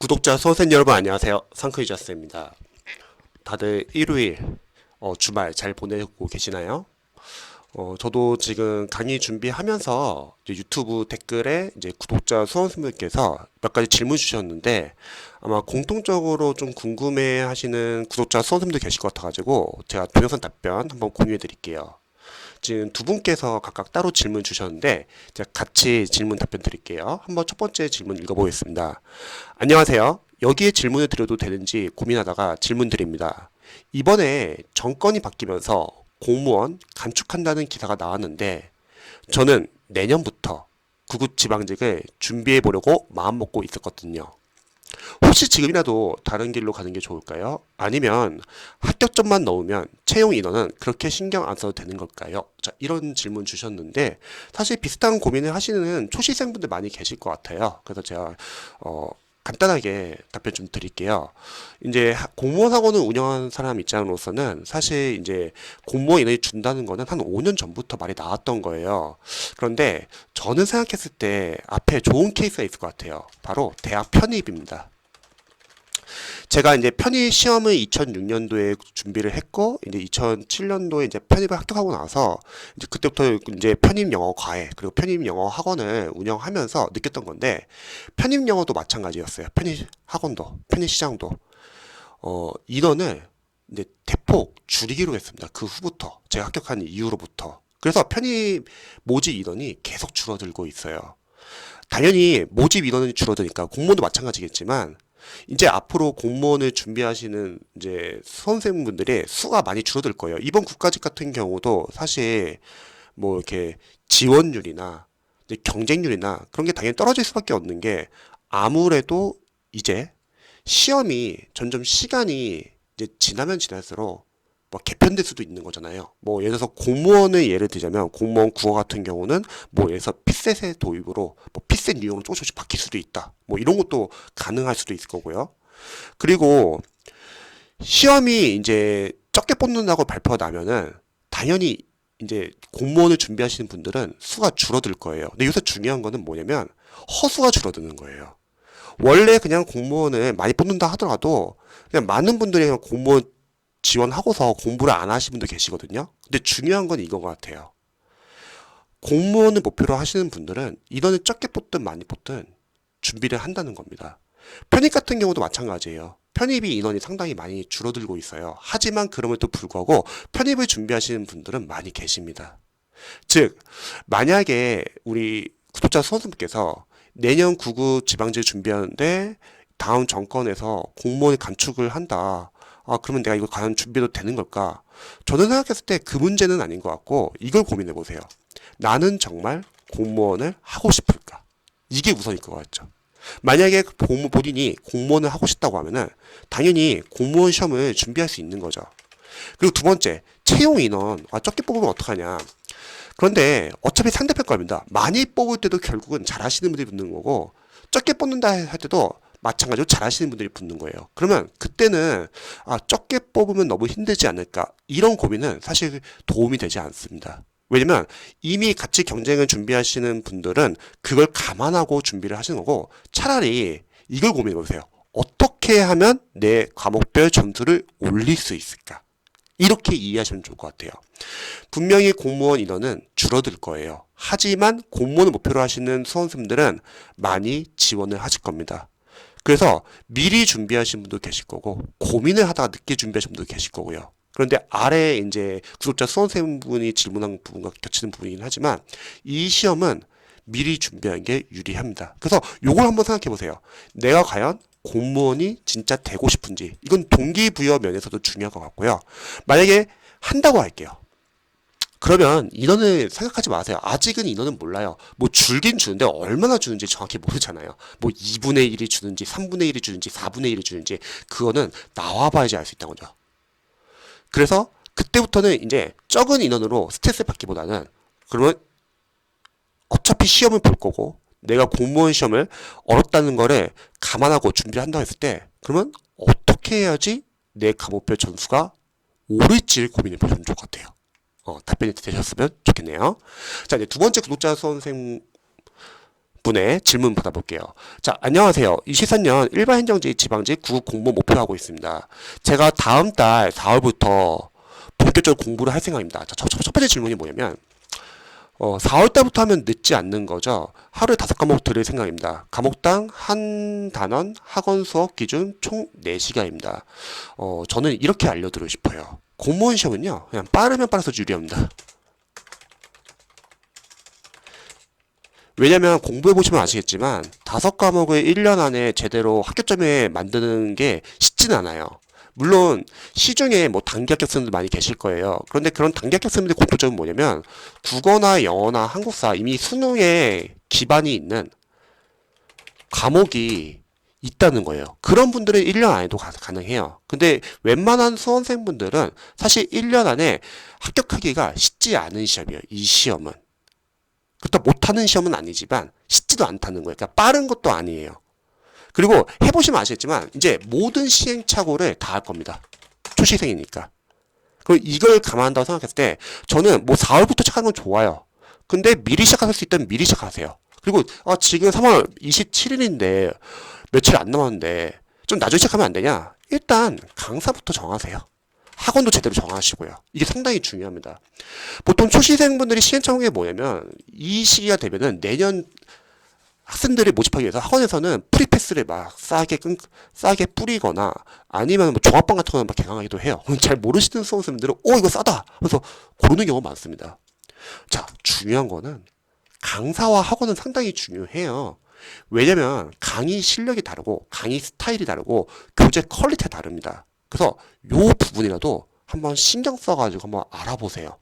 구독자 수험생 여러분 안녕하세요. 상크이자스입니다. 다들 일요일 주말 잘 보내고 계시나요? 저도 지금 강의 준비하면서 이제 유튜브 댓글에 이제 구독자 수험생분께서 몇 가지 질문 주셨는데 아마 공통적으로 좀 궁금해 하시는 구독자 수험생분들 계실 것 같아가지고 제가 동영상 답변 한번 공유해 드릴게요. 지금 두 분께서 각각 따로 질문 주셨는데 제가 같이 질문 답변 드릴게요. 한번 첫 번째 질문 읽어보겠습니다. 안녕하세요. 여기에 질문을 드려도 되는지 고민하다가 질문 드립니다. 이번에 정권이 바뀌면서 공무원 감축한다는 기사가 나왔는데 저는 내년부터 구급지방직을 준비해 보려고 마음먹고 있었거든요. 혹시 지금이라도 다른 길로 가는 게 좋을까요? 아니면 합격점만 넣으면 채용 인원은 그렇게 신경 안 써도 되는 걸까요? 자, 이런 질문 주셨는데 사실 비슷한 고민을 하시는 초시생분들 많이 계실 것 같아요. 그래서 제가 간단하게 답변 좀 드릴게요. 이제 공무원 학원을 운영하는 사람 입장으로서는 사실 이제 공무원 인원이 준다는 거는 한 5년 전부터 말이 나왔던 거예요. 그런데 저는 생각했을 때 앞에 좋은 케이스가 있을 것 같아요. 바로 대학 편입입니다. 제가 이제 편입 시험을 2006년도에 준비를 했고, 이제 2007년도에 이제 편입을 합격하고 나서, 이제 그때부터 이제 편입 영어 과외, 그리고 편입 영어 학원을 운영하면서 느꼈던 건데, 편입 영어도 마찬가지였어요. 편입 학원도, 편입 시장도. 인원을 이제 대폭 줄이기로 했습니다. 그 후부터. 제가 합격한 이후로부터. 그래서 편입 모집 인원이 계속 줄어들고 있어요. 당연히 모집 인원이 줄어드니까 공무원도 마찬가지겠지만 이제 앞으로 공무원을 준비하시는 이제 수험생분들의 수가 많이 줄어들 거예요. 이번 국가직 같은 경우도 사실 뭐 이렇게 지원율이나 이제 경쟁률이나 그런 게 당연히 떨어질 수밖에 없는 게 아무래도 이제 시험이 점점 시간이 이제 지나면 지날수록 뭐 개편될 수도 있는 거잖아요. 뭐 예를 들어서 공무원의 예를 들자면 공무원 국어 같은 경우는 뭐 예를 들어서 피셋의 도입으로 뭐 피셋 유형으로 조금씩 바뀔 수도 있다. 뭐 이런 것도 가능할 수도 있을 거고요. 그리고 시험이 이제 적게 뽑는다고 발표가 나면은 당연히 이제 공무원을 준비하시는 분들은 수가 줄어들 거예요. 근데 요새 중요한 거는 뭐냐면 허수가 줄어드는 거예요. 원래 그냥 공무원을 많이 뽑는다 하더라도 그냥 많은 분들이 그냥 공무원 지원하고서 공부를 안 하시는 분도 계시거든요. 근데 중요한 건 이거 같아요. 공무원을 목표로 하시는 분들은 인원을 적게 뽑든 많이 뽑든 준비를 한다는 겁니다. 편입 같은 경우도 마찬가지예요. 편입이 인원이 상당히 많이 줄어들고 있어요. 하지만 그럼에도 불구하고 편입을 준비하시는 분들은 많이 계십니다. 즉, 만약에 우리 구독자 수험생께서 내년 구급 지방제 준비하는데 다음 정권에서 공무원을 감축을 한다. 그러면 내가 이거 과연 준비해도 되는 걸까? 저는 생각했을 때 그 문제는 아닌 것 같고 이걸 고민해 보세요. 나는 정말 공무원을 하고 싶을까? 이게 우선일 것 같죠. 만약에 본인이 공무원을 하고 싶다고 하면은 당연히 공무원 시험을 준비할 수 있는 거죠. 그리고 두 번째, 채용 인원. 적게 뽑으면 어떡하냐? 그런데 어차피 상대평가입니다. 많이 뽑을 때도 결국은 잘하시는 분들이 붙는 거고 적게 뽑는다 할 때도 마찬가지로 잘하시는 분들이 붙는 거예요. 그러면 그때는 적게 뽑으면 너무 힘들지 않을까 이런 고민은 사실 도움이 되지 않습니다. 왜냐면 이미 같이 경쟁을 준비하시는 분들은 그걸 감안하고 준비를 하시는 거고 차라리 이걸 고민해 보세요. 어떻게 하면 내 과목별 점수를 올릴 수 있을까? 이렇게 이해하시면 좋을 것 같아요. 분명히 공무원 인원은 줄어들 거예요. 하지만 공무원을 목표로 하시는 수험생들은 많이 지원을 하실 겁니다. 그래서 미리 준비하신 분도 계실 거고 고민을 하다가 늦게 준비하신 분도 계실 거고요. 그런데 아래 이제 구독자 수험생분이 질문한 부분과 겹치는 부분이긴 하지만 이 시험은 미리 준비하는 게 유리합니다. 그래서 요걸 한번 생각해 보세요. 내가 과연 공무원이 진짜 되고 싶은지 이건 동기부여 면에서도 중요할 것 같고요. 만약에 한다고 할게요. 그러면 인원을 생각하지 마세요. 아직은 인원은 몰라요. 뭐 줄긴 주는데 얼마나 주는지 정확히 모르잖아요. 뭐 2분의 1이 주는지 3분의 1이 주는지 4분의 1이 주는지 그거는 나와봐야지 알 수 있다는 거죠. 그래서 그때부터는 이제 적은 인원으로 스트레스 받기보다는 그러면 어차피 시험을 볼 거고 내가 공무원 시험을 어렵다는 거를 감안하고 준비를 한다고 했을 때 그러면 어떻게 해야지 내 과목별 점수가 오를지를 고민해 보시면 좋을 것 같아요. 답변이 되셨으면 좋겠네요. 자, 이제 두 번째 구독자 수험생 분의 질문 받아볼게요. 자, 안녕하세요. 24년 일반 행정직 지방직 9급 공무원 목표하고 있습니다. 제가 다음 달 4월부터 본격적으로 공부를 할 생각입니다. 자, 첫 번째 질문이 뭐냐면 4월 달부터 하면 늦지 않는 거죠. 하루에 5과목 들을 생각입니다. 과목당 한 단원 학원 수업 기준 총 4시간입니다. 저는 이렇게 알려드리고 싶어요. 공무원 시험은요, 그냥 빠르면 빠르서 유리합니다. 왜냐면 공부해보시면 아시겠지만 5과목을 1년 안에 제대로 학교점에 만드는 게 쉽진 않아요. 물론 시중에 뭐 단기 합격생들 많이 계실 거예요. 그런데 그런 단기 합격생들의 공통점은 뭐냐면 국어나 영어나 한국사 이미 수능에 기반이 있는 과목이 있다는 거예요. 그런 분들은 1년 안에도 가능해요. 근데 웬만한 수험생분들은 사실 1년 안에 합격하기가 쉽지 않은 시험이에요. 이 시험은. 그렇다 못하는 시험은 아니지만 쉽지도 않다는 거예요. 그러니까 빠른 것도 아니에요. 그리고 해보시면 아시겠지만 이제 모든 시행착오를 다 할 겁니다. 초시생이니까. 그리고 이걸 감안한다고 생각했을 때 저는 뭐 4월부터 시작하는 건 좋아요. 근데 미리 시작할 수 있다면 미리 시작하세요. 그리고 지금 3월 27일인데 며칠 안 남았는데 좀 나중에 시작하면 안 되냐? 일단 강사부터 정하세요. 학원도 제대로 정하시고요. 이게 상당히 중요합니다. 보통 초시생분들이 시행착오인 게 뭐냐면 이 시기가 되면은 내년 학생들을 모집하기 위해서 학원에서는 프리패스를 막 싸게 뿌리거나 아니면 뭐 종합반 같은 거는 막 개강하기도 해요. 잘 모르시는 수험생들은 이거 싸다! 그래서 고르는 경우가 많습니다. 자, 중요한 거는 강사와 학원은 상당히 중요해요. 왜냐면 강의 실력이 다르고 강의 스타일이 다르고 교재 퀄리티가 다릅니다. 그래서 요 부분이라도 한번 신경 써가지고 한번 알아보세요.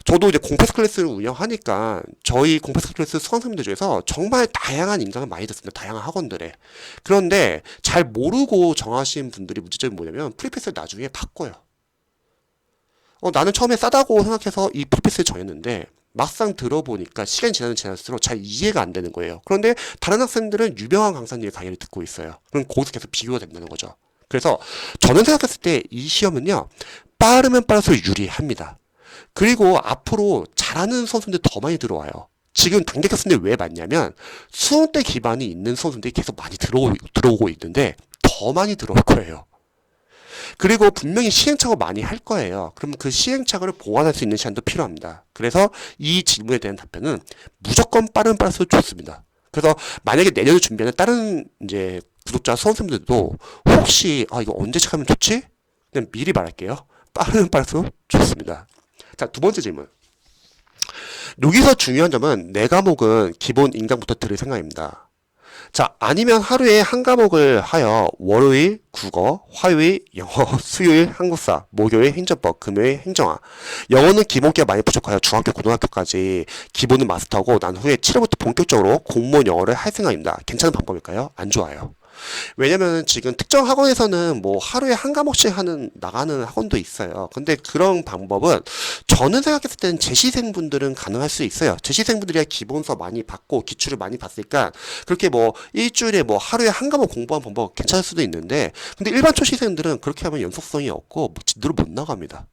저도 이제 공패스 클래스를 운영하니까 저희 공패스 클래스 수강생들 중에서 정말 다양한 인강을 많이 듣습니다. 다양한 학원들에. 그런데 잘 모르고 정하신 분들이 문제점이 뭐냐면 프리패스를 나중에 바꿔요. 나는 처음에 싸다고 생각해서 이 프리패스를 정했는데 막상 들어보니까 시간이 지날수록 잘 이해가 안 되는 거예요. 그런데 다른 학생들은 유명한 강사님의 강의를 듣고 있어요. 그럼 거기서 계속 비교가 된다는 거죠. 그래서 저는 생각했을 때 이 시험은요, 빠르면 빠를수록 유리합니다. 그리고 앞으로 잘하는 선수들 더 많이 들어와요. 지금 단기 학생들이 왜 많냐면 수능 때 기반이 있는 선수들이 계속 많이 들어오고 있는데 더 많이 들어올 거예요. 그리고 분명히 시행착오 많이 할 거예요. 그러면 그 시행착오를 보완할 수 있는 시간도 필요합니다. 그래서 이 질문에 대한 답변은 무조건 빠르면 빠를수록 좋습니다. 그래서 만약에 내년을 준비하는 다른 이제 구독자 수험생들도 혹시 이거 언제 시작하면 좋지? 그냥 미리 말할게요. 빠르면 빠를수록 좋습니다. 자, 두 번째 질문. 여기서 중요한 점은 네 과목은 기본 인강부터 들을 생각입니다. 자, 아니면 하루에 한 과목을 하여 월요일 국어, 화요일 영어, 수요일 한국사, 목요일 행정법, 금요일 행정화. 영어는 기본기가 많이 부족하여 중학교, 고등학교까지 기본은 마스터하고 난 후에 7월부터 본격적으로 공무원 영어를 할 생각입니다. 괜찮은 방법일까요? 안 좋아요. 왜냐면 지금 특정 학원에서는 뭐 하루에 한 과목씩 나가는 학원도 있어요. 근데 그런 방법은 저는 생각했을 때는 재시생분들은 가능할 수 있어요. 재시생분들이 기본서 많이 받고 기출을 많이 봤으니까 그렇게 뭐 일주일에 뭐 하루에 한 과목 공부하는 방법 괜찮을 수도 있는데 근데 일반 초시생들은 그렇게 하면 연속성이 없고 뭐 진도를 못 나갑니다.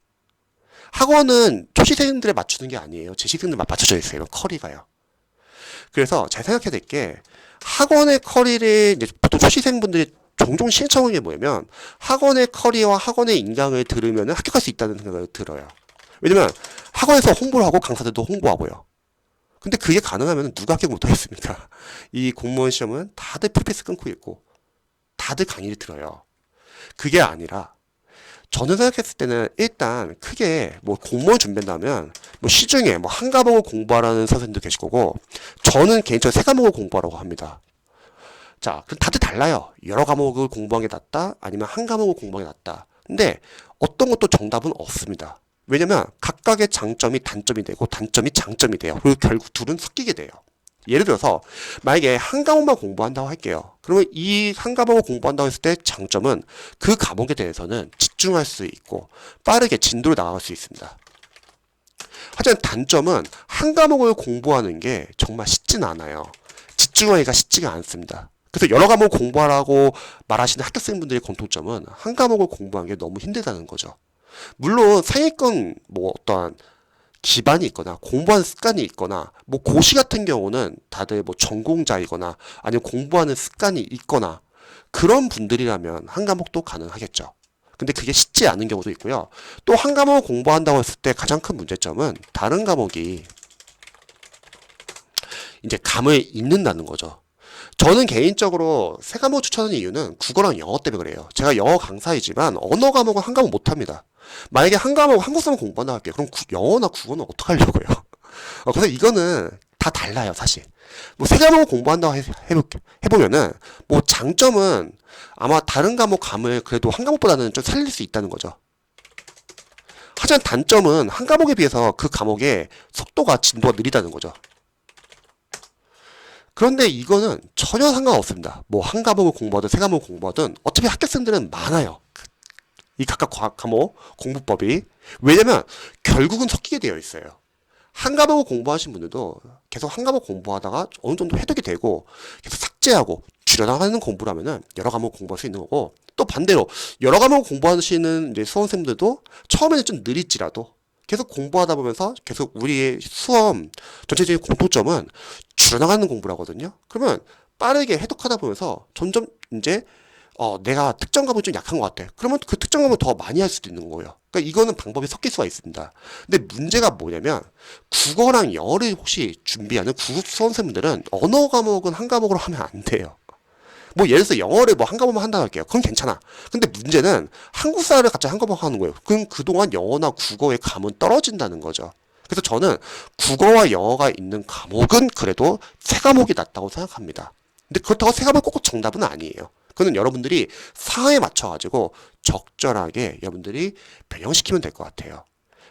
학원은 초시생들에 맞추는 게 아니에요. 재시생들만 맞춰져 있어요. 커리가요. 그래서 잘 생각해야 될 게 학원의 커리를 이제 보통 초시생분들이 종종 신청하는 게 뭐냐면 학원의 커리와 학원의 인강을 들으면 합격할 수 있다는 생각을 들어요. 왜냐면 학원에서 홍보를 하고 강사들도 홍보하고요. 근데 그게 가능하면 누가 합격 못하겠습니까? 이 공무원 시험은 다들 프리패스 끊고 있고 다들 강의를 들어요. 그게 아니라 저는 생각했을 때는 일단 크게 뭐 공무원 준비한다면 뭐 시중에 뭐 한 과목을 공부하라는 선생님도 계실 거고 저는 개인적으로 3과목을 공부하라고 합니다. 자, 그럼 다들 달라요. 여러 과목을 공부하는 게 낫다 아니면 한 과목을 공부하는 게 낫다. 근데 어떤 것도 정답은 없습니다. 왜냐면 각각의 장점이 단점이 되고 단점이 장점이 돼요. 그리고 결국 둘은 섞이게 돼요. 예를 들어서 만약에 한 과목만 공부한다고 할게요. 그러면 이 한 과목을 공부한다고 했을 때 장점은 그 과목에 대해서는 집중할 수 있고 빠르게 진도를 나갈 수 있습니다. 하지만 단점은 한 과목을 공부하는 게 정말 쉽진 않아요. 집중하기가 쉽지가 않습니다. 그래서 여러 과목을 공부하라고 말하시는 학교생분들의 공통점은 한 과목을 공부하는 게 너무 힘들다는 거죠. 물론 상위권 뭐 어떠한 기반이 있거나 공부하는 습관이 있거나 뭐 고시 같은 경우는 다들 뭐 전공자이거나 아니면 공부하는 습관이 있거나 그런 분들이라면 한 과목도 가능하겠죠. 근데 그게 쉽지 않은 경우도 있고요. 또 한 과목 공부한다고 했을 때 가장 큰 문제점은 다른 과목이 이제 감을 잃는다는 거죠. 저는 개인적으로 세 과목 추천하는 이유는 국어랑 영어 때문에 그래요. 제가 영어 강사이지만 언어 과목은 한 과목 못합니다. 만약에 한 과목 한국사만 공부한다고 할게요. 그럼 영어나 국어는 어떡하려고요? 그래서 이거는 다 달라요, 사실. 뭐 세 과목 공부한다고 해보면은 뭐 장점은 아마 다른 과목 감을 그래도 한 과목보다는 좀 살릴 수 있다는 거죠. 하지만 단점은 한 과목에 비해서 그 과목의 속도가 진도가 느리다는 거죠. 그런데 이거는 전혀 상관없습니다. 뭐 한 과목을 공부하든 세 과목을 공부하든 어차피 합격생들은 많아요. 이 각각 과목 공부법이. 왜냐면 결국은 섞이게 되어 있어요. 한 과목을 공부하신 분들도 계속 한 과목 공부하다가 어느 정도 해독이 되고 계속 삭제하고 줄여나가는 공부라면은 여러 과목 공부할 수 있는 거고, 또 반대로 여러 과목 공부하시는 이제 수험생들도 처음에는 좀 느릴지라도 계속 공부하다 보면서 계속 우리의 수험 전체적인 공통점은 줄여나가는 공부라거든요. 그러면 빠르게 해독하다 보면서 점점 이제 내가 특정 과목이 좀 약한 것 같아. 그러면 그 특정 과목을 더 많이 할 수도 있는 거예요. 그러니까 이거는 방법이 섞일 수가 있습니다. 근데 문제가 뭐냐면 국어랑 영어를 혹시 준비하는 국어 수험생분들은 언어 과목은 한 과목으로 하면 안 돼요. 뭐 예를 들어서 영어를 뭐 한 과목만 한다고 할게요. 그건 괜찮아. 근데 문제는 한국사를 갑자기 한 과목 하는 거예요. 그럼 그동안 영어나 국어의 감은 떨어진다는 거죠. 그래서 저는 국어와 영어가 있는 과목은 그래도 세 과목이 낫다고 생각합니다. 근데 그렇다고 세 과목이 꼭 정답은 아니에요. 그거는 여러분들이 상황에 맞춰가지고 적절하게 여러분들이 변형시키면 될 것 같아요.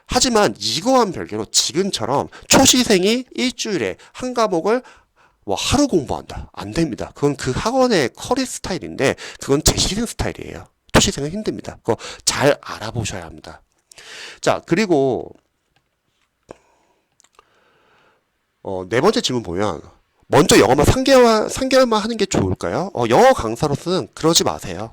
하지만 이거와는 별개로 지금처럼 초시생이 일주일에 한 과목을 뭐 하루 공부한다. 안 됩니다. 그건 그 학원의 커리 스타일인데 그건 재시생 스타일이에요. 초시생은 힘듭니다. 그거 잘 알아보셔야 합니다. 자, 그리고 네 번째 질문 보면 먼저 영어만 3개월만 하는 게 좋을까요? 영어 강사로서는 그러지 마세요.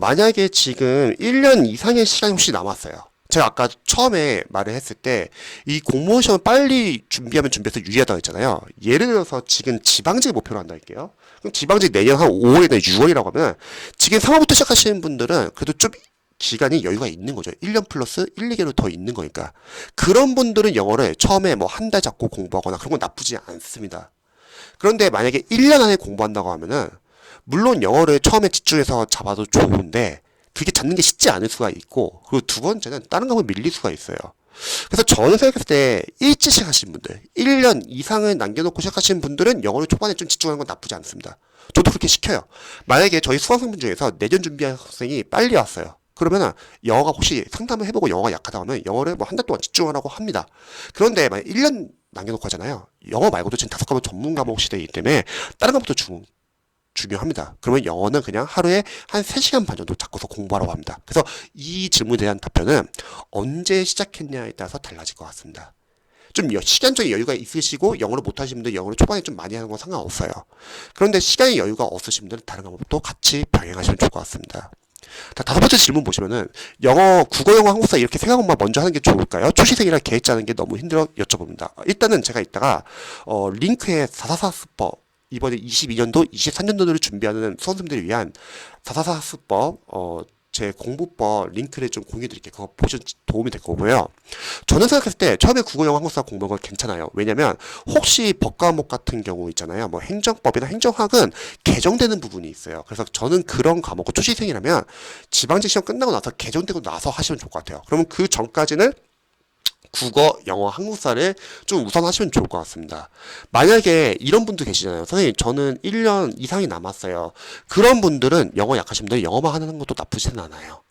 만약에 지금 1년 이상의 시간이 혹시 남았어요. 제가 아까 처음에 말을 했을 때 이 공무원 시험 빨리 준비하면 준비해서 유리하다고 했잖아요. 예를 들어서 지금 지방직 목표로 한다 할게요. 그럼 지방직 내년 한 5월이나 6월이라고 하면 지금 3월부터 시작하시는 분들은 그래도 좀 기간이 여유가 있는 거죠. 1년 플러스 1, 2개월 더 있는 거니까. 그런 분들은 영어를 처음에 뭐 한 달 잡고 공부하거나 그런 건 나쁘지 않습니다. 그런데 만약에 1년 안에 공부한다고 하면은 물론 영어를 처음에 집중해서 잡아도 좋은데 그게 잡는 게 쉽지 않을 수가 있고, 그리고 두 번째는 다른 과목에 밀릴 수가 있어요. 그래서 저는 생각했을 때 일찍 시작하신 분들, 1년 이상을 남겨놓고 시작하시는 분들은 영어를 초반에 좀 집중하는 건 나쁘지 않습니다. 저도 그렇게 시켜요. 만약에 저희 수강생분 중에서 내년 준비한 학생이 빨리 왔어요. 그러면은 영어가 혹시 상담을 해보고 영어가 약하다 하면 영어를 뭐 한 달 동안 집중하라고 합니다. 그런데 만약 1년 남겨놓고 하잖아요. 영어 말고도 지금 5과목 전문 과목 시대이기 때문에 다른 과목도 중요합니다. 그러면 영어는 그냥 하루에 한 3시간 반 정도 잡고서 공부하라고 합니다. 그래서 이 질문에 대한 답변은 언제 시작했냐에 따라서 달라질 것 같습니다. 좀 시간적인 여유가 있으시고 영어를 못하시는 분들 영어를 초반에 좀 많이 하는 건 상관없어요. 그런데 시간의 여유가 없으신 분들은 다른 과목도 같이 병행하시면 좋을 것 같습니다. 자, 5번째 질문 보시면은 국어, 영어, 한국사 이렇게 세 과목만 먼저 하는 게 좋을까요? 초시생이라 계획 짜는 게 너무 힘들어 여쭤봅니다. 일단은 제가 이따가 링크에 444 수법 이번에 22년도, 23년도를 준비하는 수험생들을 위한 444 수법 제 공부법 링크를 좀 공유해 드릴게요. 그거 보시면 도움이 될 거고요. 저는 생각했을 때 처음에 국어, 영어, 한국사 공부한 건 괜찮아요. 왜냐면 혹시 법과목 같은 경우 있잖아요. 뭐 행정법이나 행정학은 개정되는 부분이 있어요. 그래서 저는 그런 과목을 초시생이라면 지방직 시험 끝나고 나서 개정되고 나서 하시면 좋을 것 같아요. 그러면 그 전까지는 국어, 영어, 한국사를 좀 우선 하시면 좋을 것 같습니다. 만약에 이런 분도 계시잖아요. 선생님, 저는 1년 이상이 남았어요. 그런 분들은 영어 약하신 분들 영어만 하는 것도 나쁘지는 않아요.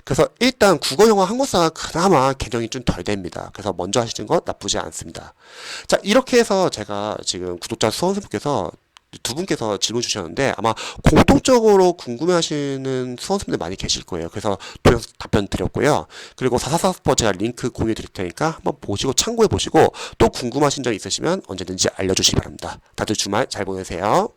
그래서 일단 국어, 영어, 한국사가 그나마 개정이 좀 덜 됩니다. 그래서 먼저 하시는 거 나쁘지 않습니다. 자, 이렇게 해서 제가 지금 구독자 수험생분께서 두 분께서 질문 주셨는데 아마 공통적으로 궁금해하시는 수험생들 많이 계실 거예요. 그래서 답변 드렸고요. 그리고 444 스포 제가 링크 공유해 드릴 테니까 한번 보시고 참고해 보시고 또 궁금하신 점 있으시면 언제든지 알려주시기 바랍니다. 다들 주말 잘 보내세요.